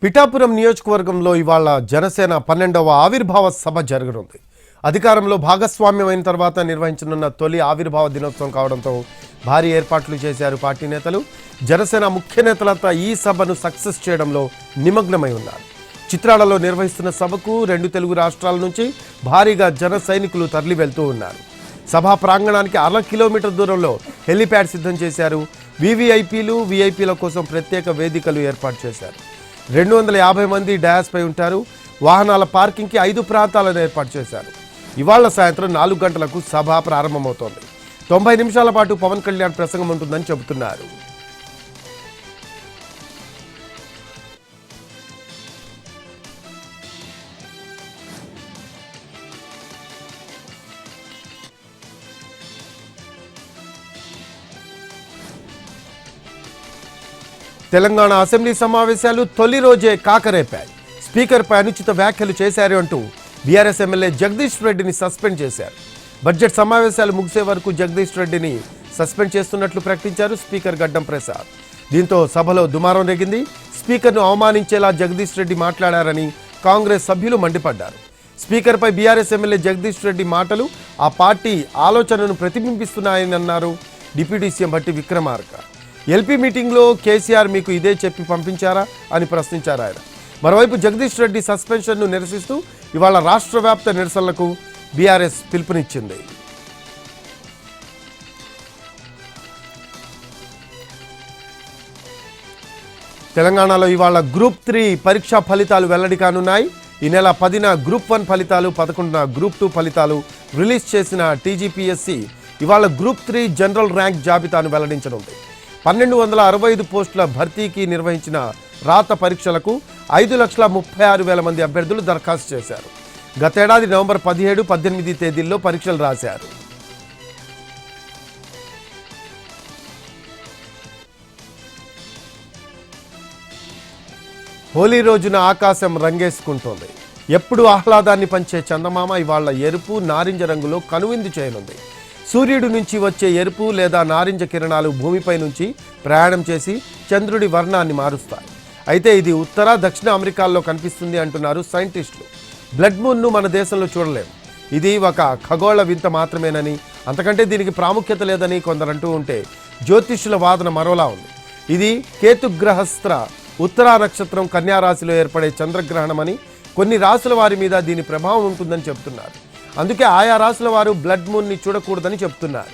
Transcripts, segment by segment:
పిఠాపురం నియోజకవర్గంలో ఇవాళ జనసేన 12వ ఆవిర్భావ సభ జరగనుంది. అధికారంలో భాగస్వామ్యమైన తర్వాత నిర్వహించనున్న తొలి ఆవిర్భావ దినోత్సవం కావడంతో భారీ ఏర్పాట్లు చేశారు పార్టీ నేతలు. జనసేన ముఖ్య నేతలంతా ఈ సభను సక్సెస్ చేయడంలో నిమగ్నమై ఉన్నారు. చిత్రాలలో నిర్వహిస్తున్న సభకు 2 తెలుగు రాష్ట్రాల నుంచి భారీగా జన సైనికులు తరలి వెళ్తూ ఉన్నారు. సభా ప్రాంగణానికి 1/2 కిలోమీటర్ దూరంలో హెలీప్యాడ్ సిద్ధం చేశారు. వీవీఐపీల కోసం ప్రత్యేక వేదికలు ఏర్పాటు చేశారు. 250 మంది డయాస్పై ఉంటారు. వాహనాల పార్కింగ్కి 5 ప్రాంతాలను ఏర్పాటు చేశారు. ఇవాళ సాయంత్రం 4 గంటలకు సభ ప్రారంభమవుతోంది. 90 నిమిషాల పాటు పవన్ కళ్యాణ్ ప్రసంగం ఉంటుందని చెబుతున్నారు. తెలంగాణ అసెంబ్లీ సమావేశాలు తొలి రోజే కాకరేపాయి. స్పీకర్పై అనుచిత వ్యాఖ్యలు చేశారు అంటూ బీఆర్ఎస్ ఎమ్మెల్యే జగదీష్ రెడ్డిని సస్పెండ్ చేశారు. బడ్జెట్ సమావేశాలు ముగిసే వరకు జగదీష్ రెడ్డిని సస్పెండ్ చేస్తున్నట్లు ప్రకటించారు స్పీకర్ గడ్డం ప్రసాద్. దీంతో సభలో దుమారం రేగింది. స్పీకర్ను అవమానించేలా జగదీష్ రెడ్డి మాట్లాడారని కాంగ్రెస్ సభ్యులు మండిపడ్డారు. స్పీకర్పై బీఆర్ఎస్ ఎమ్మెల్యే జగదీష్ రెడ్డి మాటలు ఆ పార్టీ ఆలోచనను ప్రతిబింబిస్తున్నాయని అన్నారు deputy CM Bhatti Vikramarka. LP మీటింగ్లో కేసీఆర్ మీకు ఇదే చెప్పి పంపించారా అని ప్రశ్నించారు ఆయన. మరోవైపు జగదీష్ రెడ్డి సస్పెన్షన్ను నిరసిస్తూ ఇవాళ రాష్ట్ర వ్యాప్త నిరసనలకు బీఆర్ఎస్ పిలుపునిచ్చింది. తెలంగాణలో ఇవాళ గ్రూప్ 3 పరీక్షా ఫలితాలు వెల్లడి కానున్నాయి. ఈ నెల 10న గ్రూప్ 1 ఫలితాలు, 11న గ్రూప్ 2 ఫలితాలు రిలీజ్ చేసిన టీజీపీఎస్సీ ఇవాళ గ్రూప్ 3 జనరల్ ర్యాంక్ జాబితాను వెల్లడించనుంది. 1265 పోస్టుల భర్తీకి నిర్వహించిన రాత పరీక్షలకు 5,36,000 మంది అభ్యర్థులు దరఖాస్తు చేశారు. గతేడాది నవంబర్ 17, 18 తేదీల్లో పరీక్షలు రాశారు. హోలీ రోజున ఆకాశం రంగేసుకుంటోంది. ఎప్పుడు ఆహ్లాదాన్ని పంచే చందమామ ఇవాళ ఎరుపు, నారింజ రంగులో కనువిందు చేయనుంది. సూర్యుడి నుంచి వచ్చే ఎరుపు లేదా నారింజ కిరణాలు భూమిపై నుంచి ప్రయాణం చేసి చంద్రుడి వర్ణాన్ని మారుస్తాయి. అయితే ఇది ఉత్తర, దక్షిణ అమెరికాల్లో కనిపిస్తుంది అంటున్నారు సైంటిస్టులు. బ్లడ్ మూన్ను మన దేశంలో చూడలేము. ఇది ఒక ఖగోళ వింత మాత్రమేనని, అంతకంటే దీనికి ప్రాముఖ్యత లేదని కొందరంటూ ఉంటే జ్యోతిష్యుల వాదన మరోలా ఉంది. ఇది కేతుగ్రహస్త్ర ఉత్తరా నక్షత్రం కన్యారాశిలో ఏర్పడే చంద్రగ్రహణమని, కొన్ని రాశుల వారి మీద దీని ప్రభావం ఉంటుందని చెబుతున్నారు. అందుకే ఆయా రాశుల వారు బ్లడ్ మూన్ని చూడకూడదని చెప్తున్నారు.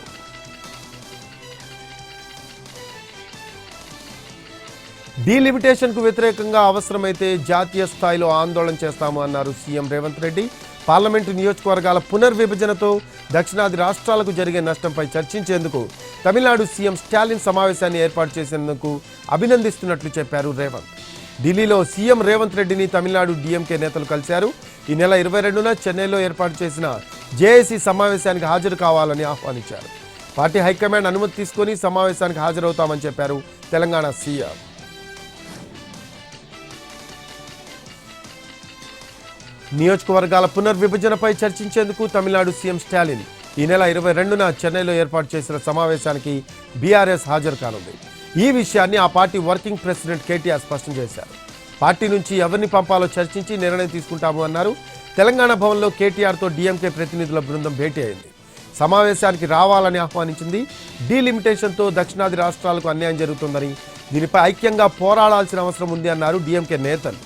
డీలిమిటేషన్కు వ్యతిరేకంగా అవసరమైతే జాతీయ స్థాయిలో ఆందోళన చేస్తాము అన్నారు సీఎం రేవంత్ రెడ్డి. పార్లమెంటు నియోజకవర్గాల పునర్విభజనతో దక్షిణాది రాష్ట్రాలకు జరిగే నష్టంపై చర్చించేందుకు తమిళనాడు సీఎం స్టాలిన్ సమావేశాన్ని ఏర్పాటు చేసేందుకు అభినందిస్తున్నట్లు చెప్పారు రేవంత్. ఢిల్లీలో సీఎం రేవంత్ రెడ్డిని తమిళనాడు డీఎంకే నేతలు కలిశారు. ఈ నెల 22న చెన్నైలో ఏర్పాటు చేసిన జేఏసీ సమావేశానికి హాజరు కావాలని ఆహ్వానించారు. పార్టీ హైకమాండ్ అనుమతి తీసుకొని సమావేశానికి హాజరవుతామని చెప్పారు తెలంగాణ సీఎం. నియోజకవర్గాల పునర్విభజనపై చర్చించేందుకు తమిళనాడు సీఎం స్టాలిన్ ఈ నెల 22న చెన్నైలో ఏర్పాటు చేసిన సమావేశానికి బీఆర్ఎస్ హాజరు కానుంది. ఈ విషయాన్ని ఆ పార్టీ వర్కింగ్ ప్రెసిడెంట్ కేటీఆర్ స్పష్టం చేశారు. పార్టీ నుంచి ఎవరిని పంపాలో చర్చించి నిర్ణయం తీసుకుంటాము అన్నారు. తెలంగాణ భవన్లో కేటీఆర్తో డీఎంకే ప్రతినిధుల బృందం భేటీ అయింది. సమావేశానికి రావాలని ఆహ్వానించింది. డీలిమిటేషన్తో దక్షిణాది రాష్ట్రాలకు అన్యాయం జరుగుతుందని, దీనిపై ఐక్యంగా పోరాడాల్సిన అవసరం ఉంది అన్నారు డీఎంకే నేతలు.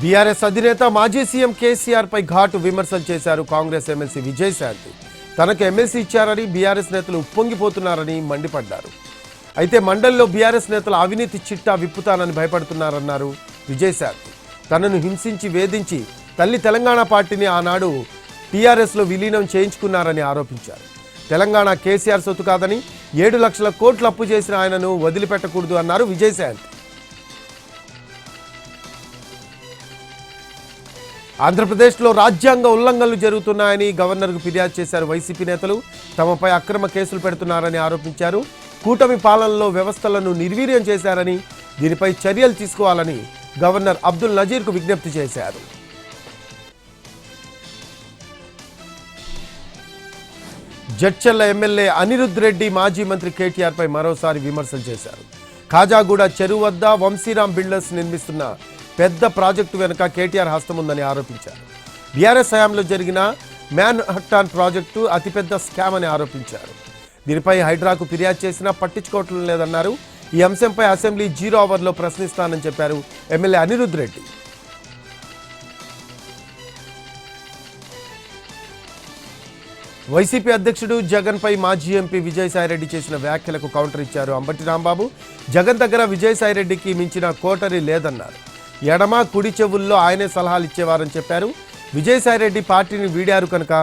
బీఆర్ఎస్ అధినేత మాజీ సీఎం కేసీఆర్ పై ఘాటు విమర్శలు చేశారు కాంగ్రెస్ ఎమ్మెల్సీ విజయశాంతి. తనకు ఎమ్మెల్సీ ఇచ్చారని బీఆర్ఎస్ నేతలు ఉప్పొంగిపోతున్నారని మండిపడ్డారు. అయితే మండలిలో బీఆర్ఎస్ నేతలు అవినీతి చిట్టా విప్పుతానని భయపడుతున్నారన్నారు విజయశాంతి. తనను హింసించి వేధించి తల్లి తెలంగాణ పార్టీని ఆనాడు టీఆర్ఎస్లో విలీనం చేయించుకున్నారని ఆరోపించారు. తెలంగాణ కేసీఆర్ సొత్తు కాదని 7 లక్షల కోట్లు అప్పు చేసిన ఆయనను వదిలిపెట్టకూడదు అన్నారు విజయశాంతి. ఆంధ్రప్రదేశ్లో రాజ్యాంగ ఉల్లంఘనలు జరుగుతున్నాయని గవర్నర్కు ఫిర్యాదు చేశారు వైసీపీ నేతలు. తమపై అక్రమ కేసులు పెడుతున్నారని ఆరోపించారు. కూటమి పాలనలో వ్యవస్థలను నిర్వీర్యం చేశారని, దీనిపై చర్యలు తీసుకోవాలని గవర్నర్ అబ్దుల్ నజీర్కు విజ్ఞప్తి చేశారు. జడ్చర్ల ఎమ్మెల్యే అనిరుద్ రెడ్డి మాజీ మంత్రి కేటీఆర్పై మరోసారి విమర్శలు చేశారు. ఖాజాగూడ చెరువు వద్ద వంశీరామ్ బిల్డర్స్ నిర్మిస్తున్న పెద్ద ప్రాజెక్టు వెనుక కేటీఆర్ హస్తం ఉందని ఆరోపించారు. బీఆర్ఎస్ హయాంలో జరిగిన మ్యాన్హట్టాన్ ప్రాజెక్టు అతిపెద్ద స్కామ్ అని ఆరోపించారు. దీనిపై హైడ్రాకు ఫిర్యాదు చేసినా పట్టించుకోవటం లేదన్నారు. ఈ అంశంపై అసెంబ్లీ 0 అవర్లో ప్రశ్నిస్తానని చెప్పారు ఎమ్మెల్యే అనిరుద్ రెడ్డి. వైసీపీ అధ్యక్షుడు జగన్పై మాజీ ఎంపీ విజయసాయిరెడ్డి చేసిన వ్యాఖ్యలకు కౌంటర్ ఇచ్చారు అంబటి రాంబాబు. జగన్ దగ్గర విజయసాయిరెడ్డికి మించిన కోటరీ లేదన్నారు. ఎడమ కుడి చెవుల్లో ఆయనే సలహాలు ఇచ్చేవారని చెప్పారు. విజయసాయిరెడ్డి పార్టీని వీడారు కనుక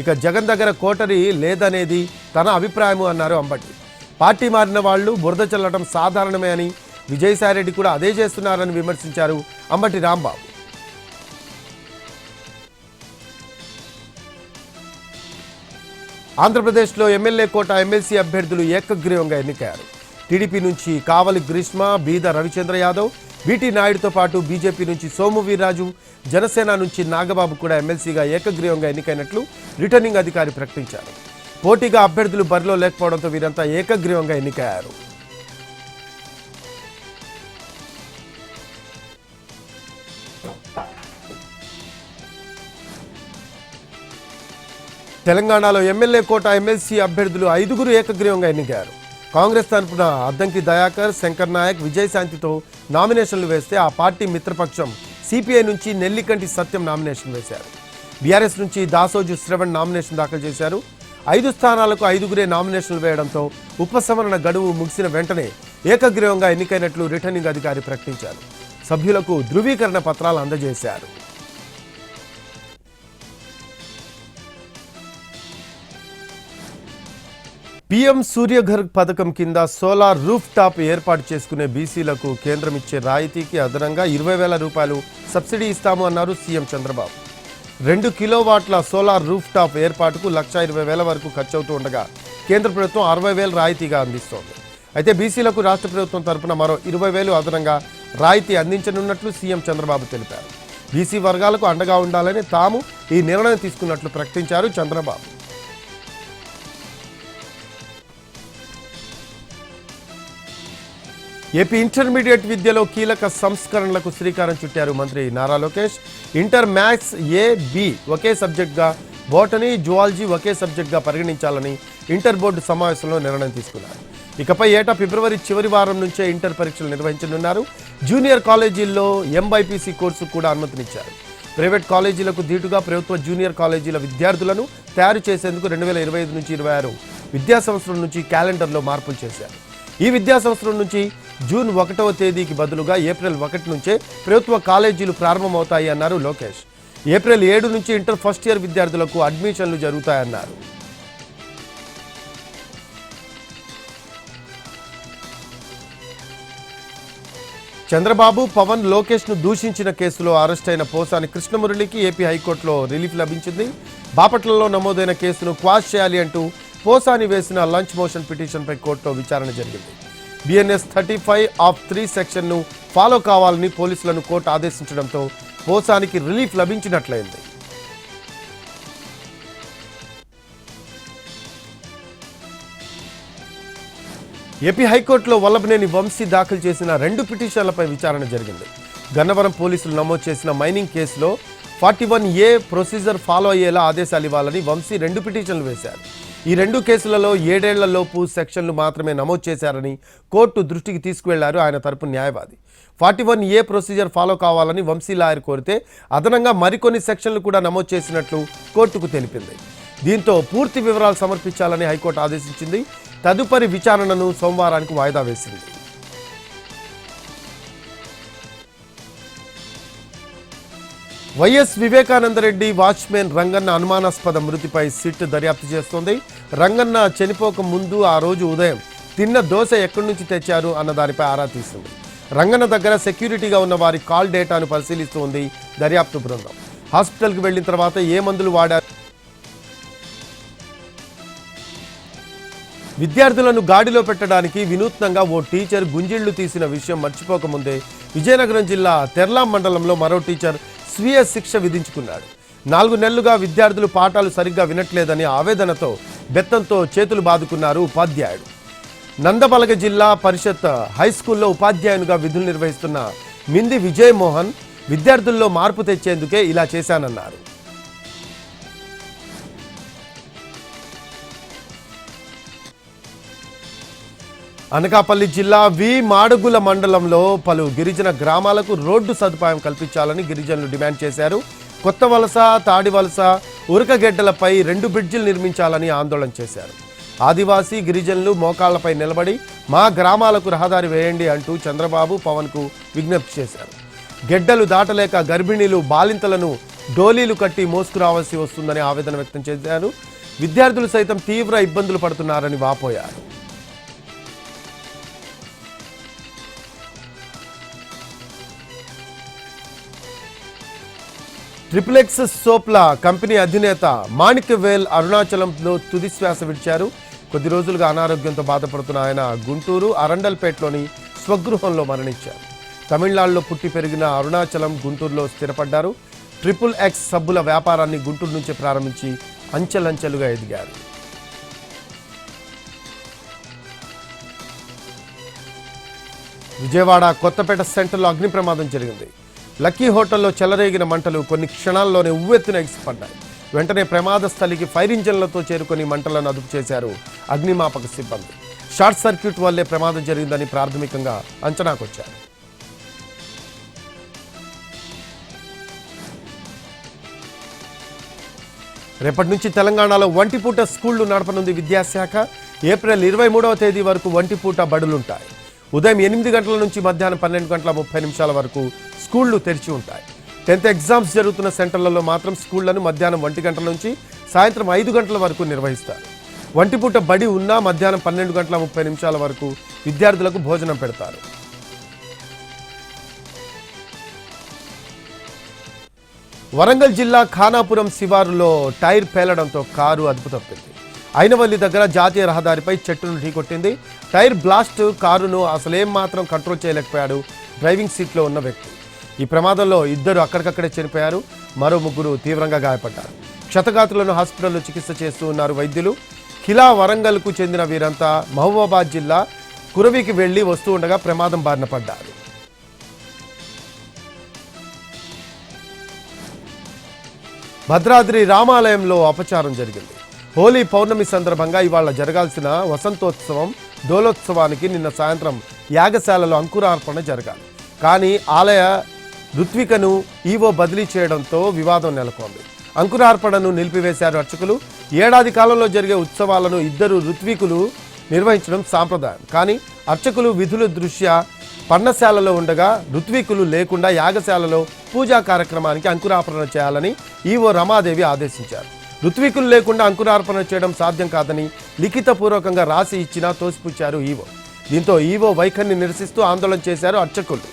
ఇక జగన్ దగ్గర కోటరీ లేదనేది తన అభిప్రాయము అన్నారు అంబటి. పార్టీ మారిన వాళ్లు బురద చల్లడం సాధారణమే అని, విజయసాయిరెడ్డి కూడా అదే చేస్తున్నారని విమర్శించారు అంబటి రాంబాబు. ఆంధ్రప్రదేశ్లో ఎమ్మెల్యే కోట ఎమ్మెల్సీ అభ్యర్థులు ఏకగ్రీవంగా ఎన్నికయ్యారు. టీడీపీ నుంచి కావలి గ్రీష్మ, బీద రవిచంద్ర యాదవ్, బీటీ నాయుడుతో పాటు బీజేపీ నుంచి సోము వీర్రాజు, జనసేన నుంచి నాగబాబు కూడా ఎమ్మెల్సీగా ఏకగ్రీవంగా ఎన్నికైనట్లు రిటర్నింగ్ అధికారి ప్రకటించారు. పోటీగా అభ్యర్థులు బరిలో లేకపోవడంతో వీరంతా ఏకగ్రీవంగా ఎన్నికయ్యారు. తెలంగాణలో ఎమ్మెల్యే కోట ఎమ్మెల్సీ అభ్యర్థులు 5గురు ఏకగ్రీవంగా ఎన్నికయ్యారు. కాంగ్రెస్ తరఫున అద్దంకి దయాకర్, శంకర్ నాయక్, విజయశాంతితో నామినేషన్లు వేస్తే ఆ పార్టీ మిత్రపక్షం సిపిఐ నుంచి నెల్లికంటి సత్యం నామినేషన్ వేశారు. బీఆర్ఎస్ నుంచి దాసోజు శ్రవణ్ నామినేషన్ దాఖలు చేశారు. 5 స్థానాలకు 5గురే నామినేషన్లు వేయడంతో ఉపసంహరణ గడువు ముగిసిన వెంటనే ఏకగ్రీవంగా ఎన్నికైనట్లు రిటర్నింగ్ అధికారి ప్రకటించారు. సభ్యులకు ధృవీకరణ పత్రాలు అందజేశారు. పీఎం సూర్యఘర్ పథకం కింద సోలార్ రూఫ్ టాప్ ఏర్పాటు చేసుకునే బీసీలకు కేంద్రం ఇచ్చే రాయితీకి అదనంగా 20,000 రూపాయలు సబ్సిడీ ఇస్తాము అన్నారు సీఎం చంద్రబాబు. 2 కిలోవాట్ల సోలార్ రూఫ్ టాప్ ఏర్పాటుకు 1,20,000 వరకు ఖర్చవుతూ ఉండగా కేంద్ర ప్రభుత్వం 60,000 రాయితీగా అందిస్తోంది. అయితే బీసీలకు రాష్ట్ర ప్రభుత్వం తరఫున మరో 20,000 అదనంగా రాయితీ అందించనున్నట్లు సీఎం చంద్రబాబు తెలిపారు. బీసీ వర్గాలకు అండగా ఉండాలని తాము ఈ నిర్ణయం తీసుకున్నట్లు ప్రకటించారు చంద్రబాబు. ఏపీ ఇంటర్మీడియట్ విద్యలో కీలక సంస్కరణలకు శ్రీకారం చుట్టారు మంత్రి నారా లోకేష్. ఇంటర్ మ్యాథ్స్ ఏ, బి ఒకే సబ్జెక్ట్గా, బోటనీ, జువాలజీ ఒకే సబ్జెక్ట్గా పరిగణించాలని ఇంటర్ బోర్డు సమావేశంలో నిర్ణయం తీసుకున్నారు. ఇకపై ఏటా ఫిబ్రవరి చివరి వారం నుంచే ఇంటర్ పరీక్షలు నిర్వహించనున్నారు. జూనియర్ కాలేజీల్లో ఎంబైపీసీ కోర్సు కూడా అనుమతినిచ్చారు. ప్రైవేట్ కాలేజీలకు ధీటుగా ప్రభుత్వ జూనియర్ కాలేజీల విద్యార్థులను తయారు చేసేందుకు 2025 నుంచి 26 విద్యా సంవత్సరం నుంచి క్యాలెండర్లో మార్పులు చేశారు. ఈ విద్యా సంవత్సరం నుంచి జూన్ 1వ తేదీకి బదులుగా ఏప్రిల్ 1 నుంచే ప్రభుత్వ కాలేజీలు ప్రారంభమవుతాయి అన్నారు లోకేష్. ఏప్రిల్ 7 నుంచి ఇంటర్ ఫస్ట్ ఇయర్ విద్యార్థులకు అడ్మిషన్లు జరుగుతాయన్నారు. చంద్రబాబు, పవన్, లోకేష్ను దూషించిన కేసులో అరెస్ట్ అయిన పోసాని కృష్ణమురళికి ఏపీ హైకోర్టులో రిలీఫ్ లభించింది. బాపట్లలో నమోదైన కేసును క్వాష్ చేయాలి అంటూ పోసాని వేసిన లంచ్ మోషన్ పిటిషన్పై కోర్టులో విచారణ జరిగింది. బిఎన్ఎస్ 35(3) సెక్షన్ను ఫాలో కావాలని పోలీసులను కోర్టు ఆదేశించడంతో పోసానికి రిలీఫ్ లభించినట్లయింది. ఏపీ హైకోర్టులో వల్లభనేని వంశీ దాఖలు చేసిన 2 పిటిషన్లపై విచారణ జరిగింది. గన్నవరం పోలీసులు నమోదు చేసిన మైనింగ్ కేసులో 41A ప్రొసీజర్ ఫాలో అయ్యేలా ఆదేశాలు ఇవ్వాలని వంశీ 2 పిటిషన్లు వేశారు. ఈ 2 కేసులలో 7 ఏళ్లలోపు సెక్షన్లు మాత్రమే నమోదు చేశారని కోర్టు దృష్టికి తీసుకువెళ్లారు ఆయన తరపు న్యాయవాది. 41A ప్రొసీజర్ ఫాలో కావాలని వంశీ లాయర్ కోరితే అదనంగా మరికొన్ని సెక్షన్లు కూడా నమోదు చేసినట్లు కోర్టుకు తెలిపింది. దీంతో పూర్తి వివరాలు సమర్పించాలని హైకోర్టు ఆదేశించింది. తదుపరి విచారణను సోమవారానికి వాయిదా వేసింది. వైఎస్ వివేకానందరెడ్డి వాచ్మెన్ రంగన్న అనుమానాస్పద మృతిపై సిట్ దర్యాప్తు చేస్తోంది. రంగన్న చనిపోక ముందు ఆ రోజు ఉదయం తిన్న దోశ ఎక్కడి నుంచి తెచ్చారు అన్న దానిపై ఆరా తీస్తుంది. రంగన్న దగ్గర సెక్యూరిటీగా ఉన్న వారి కాల్ డేటాను పరిశీలిస్తోంది దర్యాప్తు బృందం. హాస్పిటల్కి వెళ్లిన తర్వాత ఏ మందులు వాడారు, విద్యార్థులను గాడిలో పెట్టడానికి వినూత్నంగా ఓ టీచర్ గుంజిళ్లు తీసిన విషయం మర్చిపోకముందే విజయనగరం జిల్లా తెర్లాం మండలంలో మరో టీచర్ స్వీయ శిక్ష విధించుకున్నాడు. 4 నెలలుగా విద్యార్థులు పాఠాలు సరిగ్గా వినట్లేదని ఆవేదనతో బెత్తంతో చేతులు బాదుకున్నారు ఉపాధ్యాయుడు. నందబలగ జిల్లా పరిషత్ హైస్కూల్లో ఉపాధ్యాయునిగా విధులు నిర్వహిస్తున్న మింది విజయమోహన్ విద్యార్థుల్లో మార్పు తెచ్చేందుకే ఇలా చేశానన్నారు. అనకాపల్లి జిల్లా మాడుగుల మండలంలో పలు గిరిజన గ్రామాలకు రోడ్డు సదుపాయం కల్పించాలని గిరిజనులు డిమాండ్ చేశారు. కొత్త వలస, తాడి వలస, ఉరకగెడ్డలపై 2 బ్రిడ్జిలు నిర్మించాలని ఆందోళన చేశారు. ఆదివాసీ గిరిజనులు మోకాళ్లపై నిలబడి మా గ్రామాలకు రహదారి వేయండి అంటూ చంద్రబాబు, పవన్కు విజ్ఞప్తి చేశారు. గెడ్డలు దాటలేక గర్భిణీలు, బాలింతలను డోలీలు కట్టి మోసుకురావాల్సి వస్తుందని ఆవేదన వ్యక్తం చేశారు. విద్యార్థులు సైతం తీవ్ర ఇబ్బందులు పడుతున్నారని వాపోయారు. ట్రిపులెక్స్ సోప్ల కంపెనీ అధినేత మాణిక్యవేల్ అరుణాచలంలో తుది శ్వాస విడిచారు. కొద్ది రోజులుగా అనారోగ్యంతో బాధపడుతున్న ఆయన గుంటూరు అరండల్పేటలోని స్వగృహంలో మరణించారు. తమిళనాడులో పుట్టి పెరిగిన అరుణాచలం గుంటూరులో స్థిరపడ్డారు. XXX సబ్బుల వ్యాపారాన్ని గుంటూరు నుంచి ప్రారంభించి అంచెలంచెలుగా ఎదిగారు. విజయవాడ కొత్తపేట సెంటర్లో అగ్ని ప్రమాదం జరిగింది. లక్కీ హోటల్లో చెలరేగిన మంటలు కొన్ని క్షణాల్లోనే ఉవ్వెత్తున ఎగిసిపడ్డాయి. వెంటనే ప్రమాద స్థలికి ఫైర్ ఇంజన్లతో చేరుకొని మంటలను అదుపు చేశారు అగ్నిమాపక సిబ్బంది. షార్ట్ సర్క్యూట్ వల్లే ప్రమాదం జరిగిందని ప్రాథమికంగా అంచనాకొచ్చారు. రేపటి నుంచి తెలంగాణలో ఒంటిపూట స్కూళ్లు నడపనుంది విద్యాశాఖ. ఏప్రిల్ 23వ తేదీ వరకు ఒంటిపూట బడులుంటాయి. ఉదయం 8 గంటల నుంచి మధ్యాహ్నం 12:30 వరకు స్కూళ్లు తెరిచి ఉంటాయి. 10th ఎగ్జామ్స్ జరుగుతున్న సెంటర్లలో మాత్రం స్కూళ్లను మధ్యాహ్నం 1 గంటల నుంచి సాయంత్రం 5 గంటల వరకు నిర్వహిస్తారు. ఒంటిపూట బడి ఉన్నా మధ్యాహ్నం 12:30 వరకు విద్యార్థులకు భోజనం పెడతారు. వరంగల్ జిల్లా ఖానాపురం శివారులో టైర్ పేలడంతో కారు అదుపు తప్పింది. అయినవల్లి దగ్గర జాతీయ రహదారిపై చెట్టును ఢీకొట్టింది. టైర్ బ్లాస్ట్ కారును అసలేం మాత్రం కంట్రోల్ చేయలేకపోయాడు డ్రైవింగ్ సీట్లో ఉన్న వ్యక్తి. ఈ ప్రమాదంలో 2 అక్కడికక్కడే చనిపోయారు. మరో 3 తీవ్రంగా గాయపడ్డారు. క్షతగాత్రులను హాస్పిటల్లో చికిత్స చేస్తూ ఉన్నారు వైద్యులు. ఖిలా వరంగల్కు చెందిన వీరంతా మహబూబాబాద్ జిల్లా కురవికి వెళ్లి వస్తూ ఉండగా ప్రమాదం బారిన పడ్డారు. భద్రాద్రి రామాలయంలో అపచారం జరిగింది. హోలీ పౌర్ణమి సందర్భంగా ఇవాళ జరగాల్సిన వసంతోత్సవం డోలోత్సవానికి నిన్న సాయంత్రం యాగశాలలో అంకురార్పణ జరగాలి. కానీ ఆలయ ఋత్వికను ఈవో బదిలీ చేయడంతో వివాదం నెలకొంది. అంకురార్పణను నిలిపివేశారు అర్చకులు. ఏడాది కాలంలో జరిగే ఉత్సవాలను 2 ఋత్వికులు నిర్వహించడం సాంప్రదాయం. కానీ అర్చకులు విధుల దృష్ట్యా పర్ణశాలలో ఉండగా ఋత్వికులు లేకుండా యాగశాలలో పూజా కార్యక్రమానికి అంకురార్పణ చేయాలని ఈవో రమాదేవి ఆదేశించారు. ఋత్వికులు లేకుండా అంకురార్పణ చేయడం సాధ్యం కాదని లిఖితపూర్వకంగా రాసి ఇచ్చినా తోసిపుచ్చారు ఈవో. దీంతో ఈవో వైఖరిని నిరసిస్తూ ఆందోళన చేశారు అర్చకులు.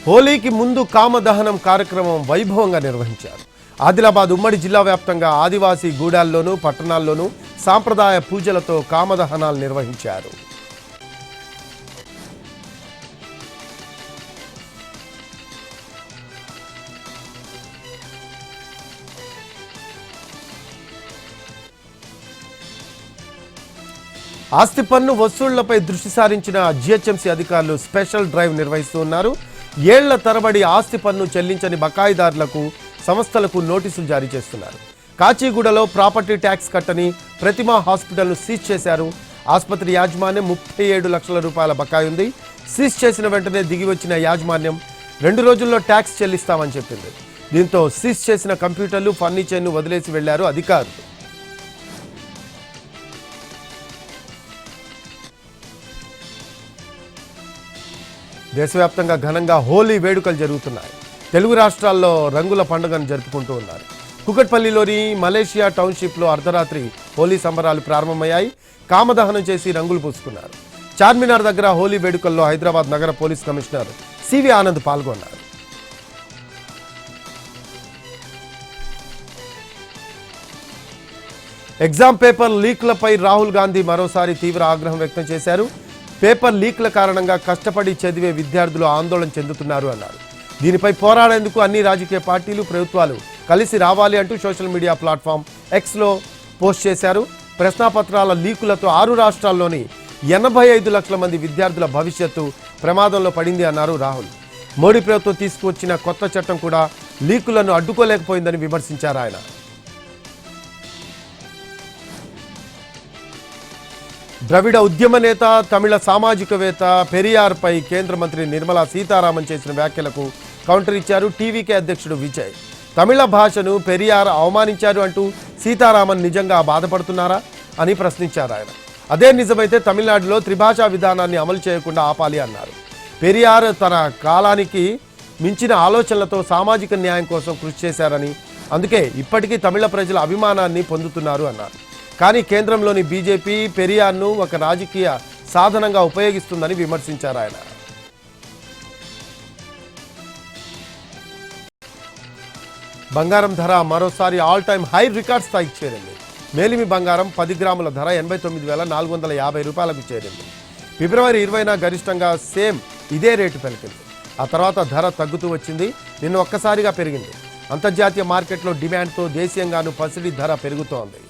హోలీకి ముందు కామదహనం కార్యక్రమం వైభవంగా నిర్వహించారు. ఆదిలాబాద్ ఉమ్మడి జిల్లా వ్యాప్తంగా ఆదివాసీ గూడాల్లోనూ పట్టణాల్లోనూ సాంప్రదాయ పూజలతో కామదహనాలు నిర్వహించారు. ఆస్తి పన్ను వసూళ్లపై దృష్టి సారించిన జిహెచ్ఎంసీ అధికారులు స్పెషల్ డ్రైవ్ నిర్వహిస్తూ ఉన్నారు. ఏళ్ల తరబడి ఆస్తి పన్ను చెల్లించని బకాయిదారులకు, సంస్థలకు నోటీసులు జారీ చేస్తున్నారు. కాచిగూడలో ప్రాపర్టీ ట్యాక్స్ కట్టని ప్రతిమా హాస్పిటల్ను సీజ్ చేశారు. ఆసుపత్రి యాజమాన్యం 37 లక్షల రూపాయల బకాయి ఉంది. సీజ్ చేసిన వెంటనే దిగి వచ్చిన యాజమాన్యం 2 రోజుల్లో ట్యాక్స్ చెల్లిస్తామని చెప్పింది. దీంతో సీజ్ చేసిన కంప్యూటర్లు, ఫర్నిచర్ను వదిలేసి వెళ్లారు అధికారులు. దేశవ్యాప్తంగా ఘనంగా హోలీ వేడుకలు జరుగుతున్నాయి. తెలుగు రాష్ట్రాల్లో రంగుల పండుగను జరుపుకుంటూ ఉన్నారు. కుకట్పల్లిలోని మలేషియా టౌన్షిప్లో అర్ధరాత్రి హోలీ సంబరాలు ప్రారంభమయ్యాయి. కామదహనం చేసి రంగులు పూసుకున్నారు. చార్మినార్ దగ్గర హోలీ వేడుకల్లో హైదరాబాద్ నగర పోలీస్ కమిషనర్ సివి ఆనంద్ పాల్గొన్నారు. ఎగ్జామ్ పేపర్ లీక్లపై రాహుల్ గాంధీ మరోసారి తీవ్ర ఆగ్రహం వ్యక్తం చేశారు. పేపర్ లీక్ల కారణంగా కష్టపడి చదివే విద్యార్థులు ఆందోళన చెందుతున్నారు అన్నారు. దీనిపై పోరాడేందుకు అన్ని రాజకీయ పార్టీలు, ప్రభుత్వాలు కలిసి రావాలి అంటూ సోషల్ మీడియా ప్లాట్ఫామ్ ఎక్స్లో పోస్ట్ చేశారు. ప్రశ్నాపత్రాల లీకులతో 6 రాష్ట్రాల్లోని 85 లక్షల మంది విద్యార్థుల భవిష్యత్తు ప్రమాదంలో పడింది అన్నారు రాహుల్. మోడీ ప్రభుత్వం తీసుకువచ్చిన కొత్త చట్టం కూడా లీకులను అడ్డుకోలేకపోయిందని విమర్శించారు ఆయన. ద్రవిడ ఉద్యమ నేత, తమిళ సామాజికవేత్త పెరియార్పై కేంద్ర మంత్రి నిర్మలా సీతారామన్ చేసిన వ్యాఖ్యలకు కౌంటర్ ఇచ్చారు టీవీకే అధ్యక్షుడు విజయ్. తమిళ భాషను పెరియార్ అవమానించారు అంటూ సీతారామన్ నిజంగా బాధపడుతున్నారా అని ప్రశ్నించారు ఆయన. అదే నిజమైతే తమిళనాడులో త్రిభాషా విధానాన్ని అమలు చేయకుండా ఆపాలి అన్నారు. పెరియార్ తన కాలానికి మించిన ఆలోచనలతో సామాజిక న్యాయం కోసం కృషి చేశారని, అందుకే ఇప్పటికీ తమిళ ప్రజల అభిమానాన్ని పొందుతున్నారు అన్నారు. కానీ కేంద్రంలోని బీజేపీ పెరియార్ను ఒక రాజకీయ సాధనంగా ఉపయోగిస్తుందని విమర్శించారు ఆయన. బంగారం ధర మరోసారి ఆల్ టైమ్ హై రికార్డ్ స్థాయికి చేరింది. మేలిమి బంగారం 10 గ్రాముల ధర 89,450 రూపాయలకు చేరింది. ఫిబ్రవరి 20న గరిష్టంగా సేమ్ ఇదే రేటు పలికింది. ఆ తర్వాత ధర తగ్గుతూ వచ్చింది. నిన్న ఒక్కసారిగా పెరిగింది. అంతర్జాతీయ మార్కెట్లో డిమాండ్తో దేశీయంగానూ పసిడి ధర పెరుగుతోంది.